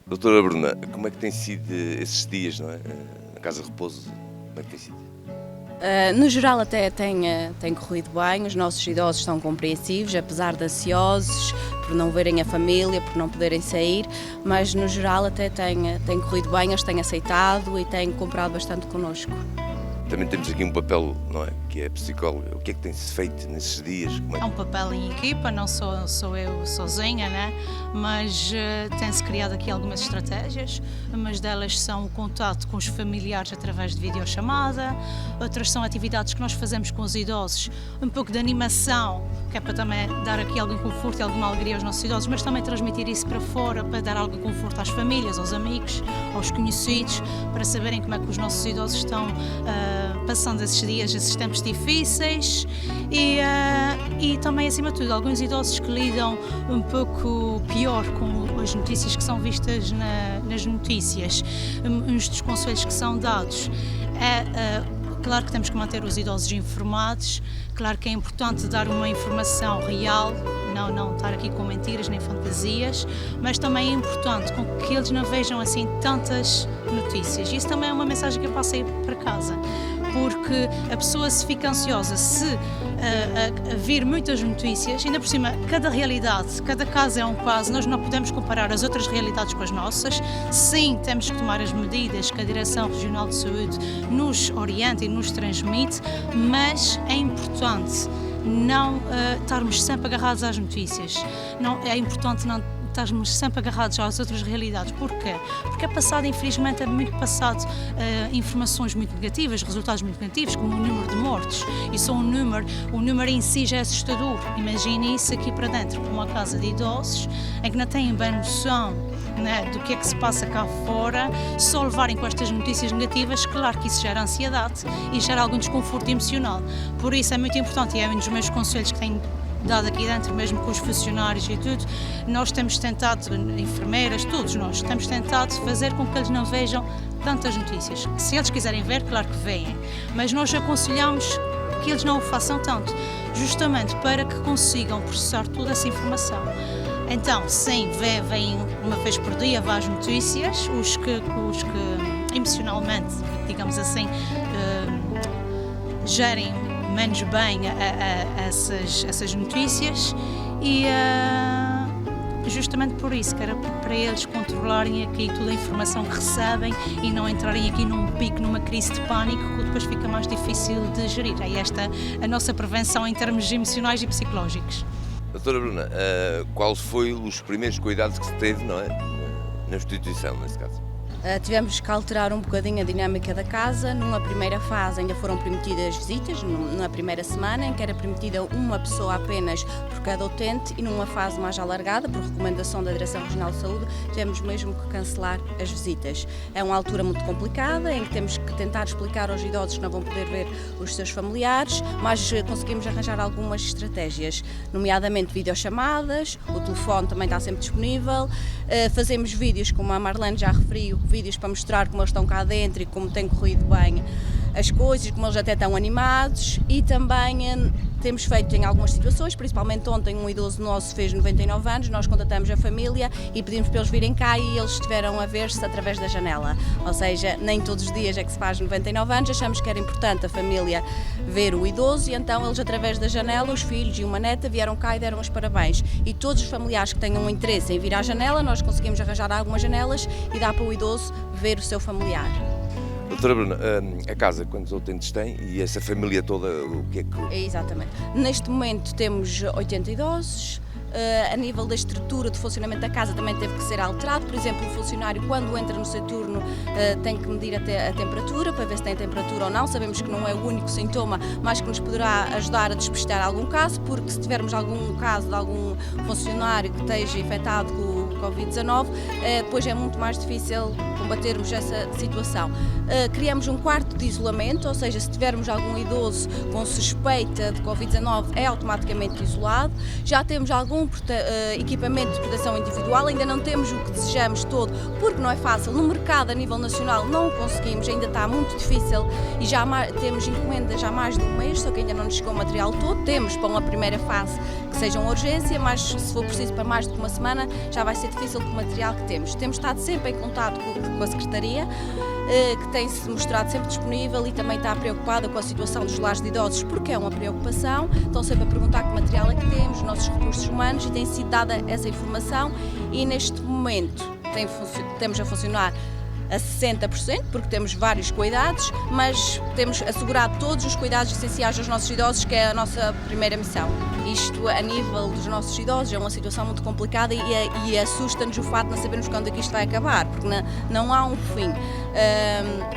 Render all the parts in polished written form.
Doutora Bruna, como é que tem sido esses dias, não é? Na Casa de Repouso, como é que tem sido? No geral até tem corrido bem, os nossos idosos estão compreensivos, apesar de ansiosos, por não verem a família, por não poderem sair, mas no geral até tem corrido bem, eles têm aceitado e têm comprado bastante connosco. Também temos aqui um papel, não é? Que é psicóloga. O que é que tem-se feito nesses dias? Como é É um papel em equipa, não sou eu sozinha, né? Mas tem-se criado aqui algumas estratégias. Umas delas são o contato com os familiares através de videochamada, outras são atividades que nós fazemos com os idosos, um pouco de animação, que é para também dar aqui algum conforto e alguma alegria aos nossos idosos, mas também transmitir isso para fora, para dar algum conforto às famílias, aos amigos, aos conhecidos, para saberem como é que os nossos idosos estão passando esses dias, esses tempos difíceis e também, acima de tudo, alguns idosos que lidam um pouco pior com as notícias que são vistas nas notícias. Uns dos conselhos que são dados claro que temos que manter os idosos informados, claro que é importante dar uma informação real, não estar aqui com mentiras nem fantasias, mas também é importante que eles não vejam assim tantas notícias. Isso também é uma mensagem que eu passei para casa, porque a pessoa se fica ansiosa se a vir muitas notícias, ainda por cima, cada realidade, cada caso é um caso, nós não podemos comparar as outras realidades com as nossas. Sim, temos que tomar as medidas que a Direção Regional de Saúde nos orienta e nos transmite, mas é importante não estarmos sempre agarrados às notícias. É importante não estarmos sempre agarrados às outras realidades. Porquê? Porque infelizmente é muito passado informações muito negativas, resultados muito negativos, como o número de mortes. E só o número em si já é assustador. Imagine isso aqui para dentro, com uma casa de idosos, em que não têm bem noção, né, do que é que se passa cá fora, só levarem com estas notícias negativas, claro que isso gera ansiedade e gera algum desconforto emocional. Por isso é muito importante, e é um dos meus conselhos que tenho dado aqui dentro, mesmo com os funcionários e tudo, nós temos tentado, enfermeiras, todos nós, temos tentado fazer com que eles não vejam tantas notícias. Se eles quiserem ver, claro que veem, mas nós aconselhamos que eles não o façam tanto, justamente para que consigam processar toda essa informação. Então, sim, vêm uma vez por dia várias notícias, os que emocionalmente, digamos assim, gerem menos bem essas notícias e justamente por isso, que era para eles controlarem aqui toda a informação que recebem e não entrarem aqui num pico, numa crise de pânico, que depois fica mais difícil de gerir. É esta a nossa prevenção em termos emocionais e psicológicos. Doutora Bruna, quais foram os primeiros cuidados que se teve, não é? Na instituição, nesse caso? Tivemos que alterar um bocadinho a dinâmica da casa. Numa primeira fase ainda foram permitidas visitas, na primeira semana, em que era permitida uma pessoa apenas por cada utente, e numa fase mais alargada, por recomendação da Direção Regional de Saúde, tivemos mesmo que cancelar as visitas. É uma altura muito complicada, em que temos que tentar explicar aos idosos que não vão poder ver os seus familiares, mas conseguimos arranjar algumas estratégias, nomeadamente videochamadas, o telefone também está sempre disponível, fazemos vídeos, como a Marlene já referiu, vídeos para mostrar como eles estão cá dentro e como tem corrido bem as coisas, como eles até estão animados, e também temos feito em algumas situações, principalmente ontem um idoso nosso fez 99 anos, nós contatamos a família e pedimos para eles virem cá e eles estiveram a ver-se através da janela, ou seja, nem todos os dias é que se faz 99 anos, achamos que era importante a família ver o idoso e então eles através da janela, os filhos e uma neta vieram cá e deram os parabéns, e todos os familiares que tenham interesse em vir à janela, nós conseguimos arranjar algumas janelas e dá para o idoso ver o seu familiar. Doutora Bruna, a casa, quantos utentes tem e essa família toda, o que é que... Exatamente. Neste momento temos 80 idosos. A nível da estrutura de funcionamento da casa também teve que ser alterado. Por exemplo, o funcionário, quando entra no seu turno, tem que medir a temperatura para ver se tem temperatura ou não. Sabemos que não é o único sintoma, mas que nos poderá ajudar a despistar algum caso, porque se tivermos algum caso de algum funcionário que esteja infectado com o Covid-19, depois é muito mais difícil combatermos essa situação. Criamos um quarto de isolamento, ou seja, se tivermos algum idoso com suspeita de Covid-19 é automaticamente isolado. Já temos algum equipamento de proteção individual, ainda não temos o que desejamos todo, porque não é fácil. No mercado a nível nacional não o conseguimos, ainda está muito difícil e já temos encomendas há mais de um mês, só que ainda não nos chegou o material todo. Temos para uma primeira fase que seja uma urgência, mas se for preciso para mais do que uma semana já vai ser difícil com o material que temos. Temos estado sempre em contato com a Secretaria, que tem-se mostrado sempre disponível e também está preocupada com a situação dos lares de idosos, porque é uma preocupação. Estão sempre a perguntar que material é que temos, os nossos recursos humanos, e tem sido dada essa informação, e neste momento temos a funcionar a 60%, porque temos vários cuidados, mas temos assegurado todos os cuidados essenciais aos nossos idosos, que é a nossa primeira missão. Isto, a nível dos nossos idosos, é uma situação muito complicada e assusta-nos o facto de não sabermos quando é que isto vai acabar, porque não há um fim.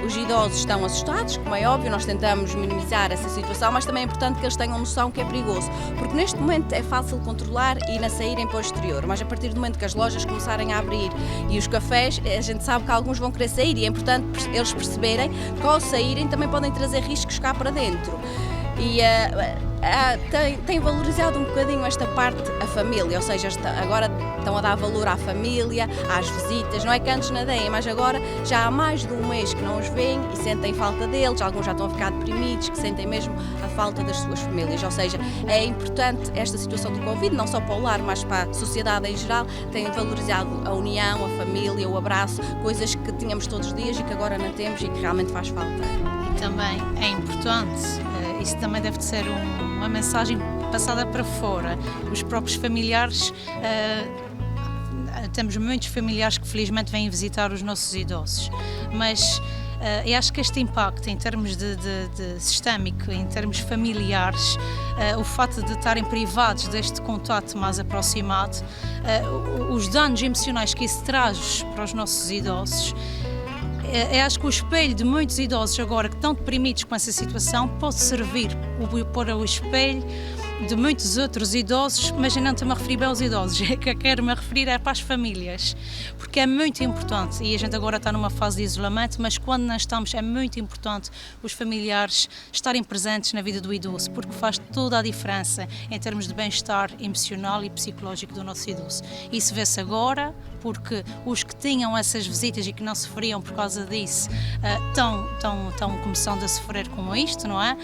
Os idosos estão assustados, como é óbvio, nós tentamos minimizar essa situação, mas também é importante que eles tenham noção que é perigoso, porque neste momento é fácil controlar e não saírem para o exterior, mas a partir do momento que as lojas começarem a abrir e os cafés, a gente sabe que alguns vão querer sair, e é importante eles perceberem que ao saírem também podem trazer riscos cá para dentro. E tem valorizado um bocadinho esta parte a família, ou seja, agora estão a dar valor à família, às visitas. Não é que antes não deem, mas agora já há mais de um mês que não os veem e sentem falta deles. Alguns já estão a ficar deprimidos, que sentem mesmo a falta das suas famílias. Ou seja, é importante esta situação do Covid, não só para o lar, mas para a sociedade em geral. Tem valorizado a união, a família, o abraço, coisas que tínhamos todos os dias e que agora não temos e que realmente faz falta. E também é importante, isso também deve ser uma mensagem passada para fora. Os próprios familiares, temos muitos familiares que felizmente vêm visitar os nossos idosos, mas eu acho que este impacto em termos de sistémico, em termos familiares, o facto de estarem privados deste contato mais aproximado, os danos emocionais que isso traz para os nossos idosos, eu acho que o espelho de muitos idosos agora que estão deprimidos com essa situação pode servir para o espelho de muitos outros idosos, mas eu não estou-me a referir bem aos idosos, é que eu quero-me referir é para as famílias, porque é muito importante, e a gente agora está numa fase de isolamento, mas quando nós estamos é muito importante os familiares estarem presentes na vida do idoso, porque faz toda a diferença em termos de bem-estar emocional e psicológico do nosso idoso. Isso vê-se agora, porque os que tinham essas visitas e que não sofriam por causa disso estão começando a sofrer com isto, não é?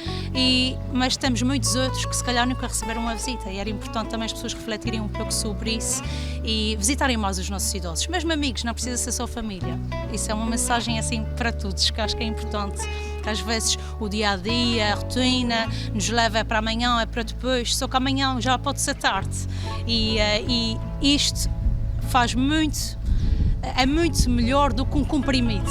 Mas temos muitos outros que se calhar nunca receberam uma visita, e era importante também as pessoas refletirem um pouco sobre isso e visitarem mais os nossos idosos, mesmo amigos, não precisa ser só família. Isso é uma mensagem assim para todos, que acho que é importante, que às vezes o dia-a-dia, a rotina nos leva para amanhã, é para depois, só que amanhã já pode ser tarde, e isto faz muito, é muito melhor do que um comprimido.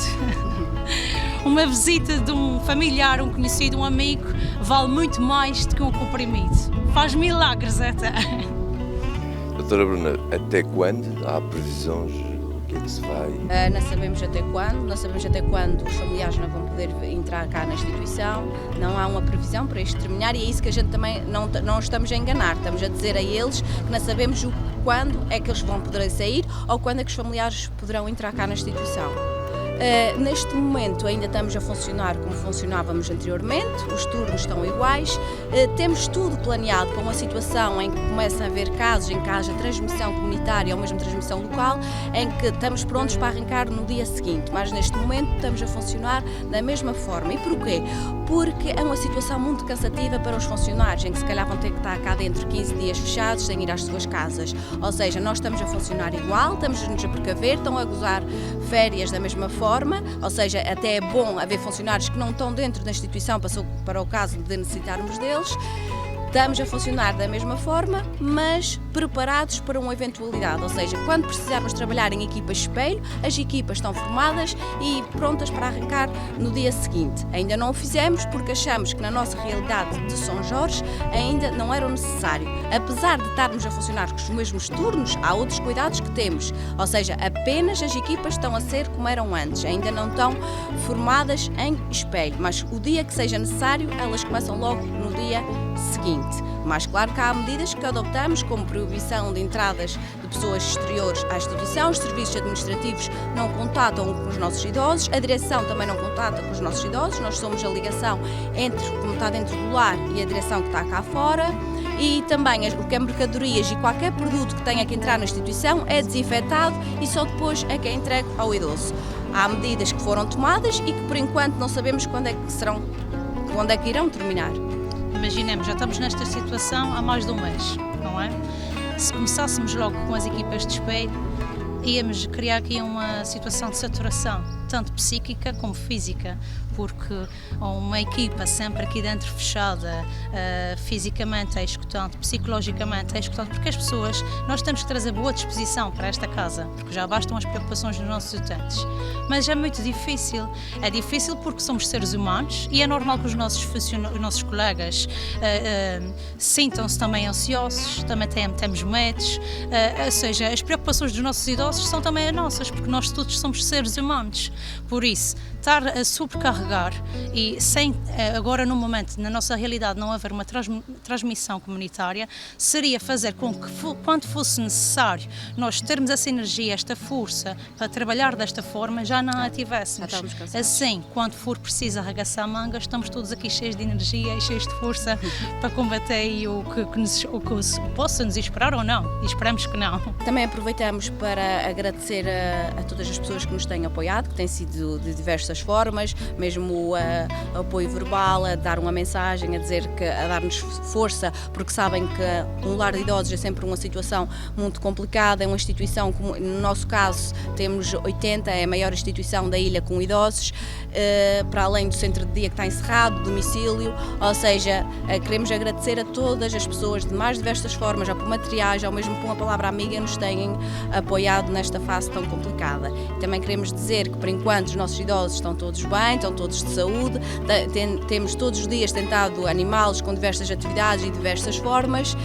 Uma visita de um familiar, um conhecido, um amigo, vale muito mais do que um comprimido. Faz milagres até. Doutora Bruna, até quando há previsões? O que é que se vai? Não sabemos até quando os familiares não vão poder entrar cá na instituição. Não há uma previsão para isto terminar, e é isso que a gente também não estamos a enganar. Estamos a dizer a eles que não sabemos quando é que eles vão poder sair ou quando é que os familiares poderão entrar cá na instituição. Neste momento ainda estamos a funcionar como funcionávamos anteriormente, os turnos estão iguais, temos tudo planeado para uma situação em que começa a haver casos em que haja transmissão comunitária ou mesmo transmissão local, em que estamos prontos para arrancar no dia seguinte, mas neste momento estamos a funcionar da mesma forma. E porquê? Porque é uma situação muito cansativa para os funcionários, em que se calhar vão ter que estar cá dentro 15 dias fechados sem ir às suas casas. Ou seja, nós estamos a funcionar igual, estamos-nos a precaver, estão a gozar férias da mesma forma, ou seja, até é bom haver funcionários que não estão dentro da instituição para o caso de necessitarmos deles. Estamos a funcionar da mesma forma, mas preparados para uma eventualidade, ou seja, quando precisarmos trabalhar em equipas espelho, as equipas estão formadas e prontas para arrancar no dia seguinte. Ainda não o fizemos porque achamos que na nossa realidade de São Jorge ainda não era necessário. Apesar de estarmos a funcionar com os mesmos turnos, há outros cuidados que temos, ou seja, apenas as equipas estão a ser como eram antes, ainda não estão formadas em espelho, mas o dia que seja necessário, elas começam logo no dia seguinte. Mas claro que há medidas que adoptamos, como proibição de entradas de pessoas exteriores à instituição, os serviços administrativos não contatam com os nossos idosos, a direção também não contata com os nossos idosos, nós somos a ligação entre como está dentro do lar e a direção que está cá fora, e também o que é mercadorias e qualquer produto que tenha que entrar na instituição é desinfetado e só depois é que é entregue ao idoso. Há medidas que foram tomadas e que por enquanto não sabemos quando é que irão terminar. Imaginemos, já estamos nesta situação há mais de um mês, não é? Se começássemos logo com as equipas de espelho, íamos criar aqui uma situação de saturação, tanto psíquica como física, porque uma equipa sempre aqui dentro fechada, fisicamente é escutante, psicologicamente é escutante, porque as pessoas, nós temos que trazer boa disposição para esta casa, porque já bastam as preocupações dos nossos utentes. Mas é muito difícil, é difícil porque somos seres humanos e é normal que os nossos colegas sintam-se também ansiosos, também temos medos, ou seja, as preocupações dos nossos idosos são também as nossas, porque nós todos somos seres humanos. Por isso, estar a sobrecarregar e sem, agora no momento, na nossa realidade, não haver uma transmissão comunitária, seria fazer com que, quando fosse necessário, nós termos essa energia, esta força para trabalhar desta forma, já não a tivéssemos. Assim, quando for preciso arregaçar mangas, estamos todos aqui cheios de energia e cheios de força para combater o que possa nos esperar ou não. E esperamos que não. Também aproveitamos para agradecer a todas as pessoas que nos têm apoiado, que têm sido de diversas formas, mesmo o apoio verbal, a dar uma mensagem, a dar-nos força, porque sabem que um lar de idosos é sempre uma situação muito complicada, é uma instituição, como no nosso caso temos 80, é a maior instituição da ilha com idosos, para além do centro de dia que está encerrado, domicílio, ou seja, queremos agradecer a todas as pessoas de mais diversas formas, já por materiais, ou mesmo por uma palavra amiga, nos têm apoiado nesta fase tão complicada. Também queremos dizer que, por enquanto, os nossos idosos estão todos bem, estão todos de saúde, temos todos os dias tentado animá-los com diversas atividades e diversas formas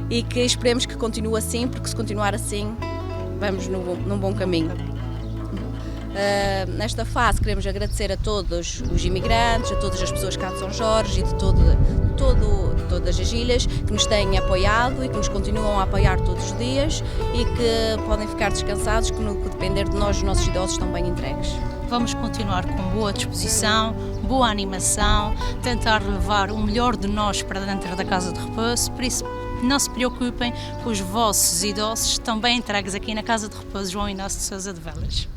e que esperemos que continue assim, porque se continuar assim, vamos num bom caminho. Nesta fase queremos agradecer a todos os imigrantes, a todas as pessoas cá de São Jorge e de todas as ilhas que nos têm apoiado e que nos continuam a apoiar todos os dias e que podem ficar descansados que no que depender de nós, os nossos idosos estão bem entregues. Vamos continuar com boa disposição, boa animação, tentar levar o melhor de nós para dentro da Casa de Repouso, por isso não se preocupem que os vossos idosos estão bem entregues aqui na Casa de Repouso João Inácio de Sousa de Velas.